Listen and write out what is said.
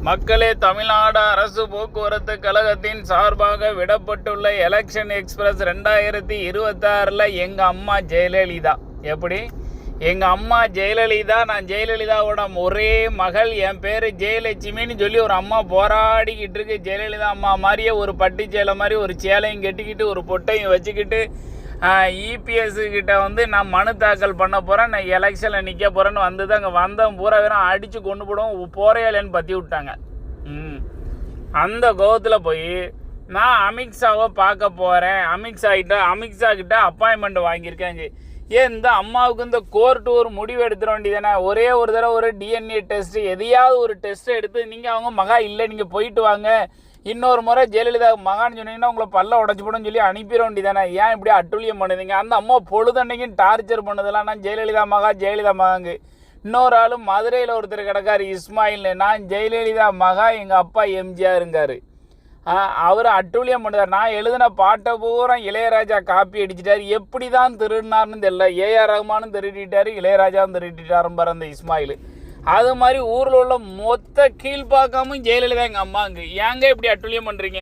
மக்களே, தமிழ்நாடு அரசு போக்குவரத்து கழகத்தின் சார்பாக விடப்பட்டுள்ள எலெக்ஷன் எக்ஸ்பிரஸ் 2026 எங்கள் அம்மா ஜெயலலிதா. எப்படி? எங்கள் அம்மா ஜெயலலிதா. நான் ஜெயலலிதாவோட ஒரே மகள். என் பேர் ஜெயலட்சுமின்னு சொல்லி ஒரு அம்மா போராடிக்கிட்டு இருக்கு. ஜெயலலிதா அம்மா மாதிரியே ஒரு பட்டு சேலை மாதிரி ஒரு சேலையும் கட்டிக்கிட்டு ஒரு பொட்டையும் வச்சுக்கிட்டு இபிஎஸ் கிட்ட நான் மனு தாக்கல் பண்ண போகிறேன், நான் எலெக்ஷனில் நிற்க போகிறேன்னு வந்து அங்கே வந்தவன் பூரா வேற அடித்து கொண்டு போடுவோம் போறையாலேன்னு பற்றி விட்டாங்க. அந்த கோவத்தில் போய் நான் அமித்ஷாவை பார்க்க போகிறேன். அமித்ஷா கிட்ட அப்பாயின்மெண்ட் வாங்கியிருக்கேன். ஏன் இந்த அம்மாவுக்கு இந்த கோர்ட்டு ஒரு முடிவு எடுத்துட வேண்டியதானே? ஒரே ஒரு தடவை ஒரு டிஎன்ஏ டெஸ்ட்டு எதையாவது ஒரு டெஸ்ட்டை எடுத்து நீங்கள் அவங்க மகா இல்லை நீங்கள் போயிட்டு வாங்க, இன்னொரு முறை ஜெயலலிதா மகான்னு சொன்னீங்கன்னா உங்களை பல்ல உடச்சி போடணும்னு சொல்லி அனுப்பிட வேண்டியதானே? ஏன் இப்படி அட்டுழியம் பண்ணுதுங்க? அந்த அம்மா பொழுதன்னைக்கும் டார்ச்சர் பண்ணுதெல்லாம் நான் ஜெயலலிதா மகாங்க. இன்னொரு ஆள் மதுரையில் ஒருத்தர் கிடக்காரு இஸ்மாயில், நான் ஜெயலலிதா மகா, எங்கள் அப்பா எம்ஜிஆருங்காரு. அவர் அட்டுழியம் பண்ணுறார். நான் எழுதின பாட்டை பூரா இளையராஜா காப்பி அடிச்சிட்டார். எப்படி தான் திருடினார்னு தெரியல. ஏஆர் ரஹ்மானும் திருடிட்டார், இளையராஜாவும் திருடிட்டாரும் பாரு அந்த இஸ்மாயில். அது மாதிரி ஊரில் உள்ள மொத்த கீழ்பாக்காமும் ஜெயலலிதா எங்கள் அம்மாங்க. ஏங்க இப்படி அட்டுழியம் பண்ணுறீங்க?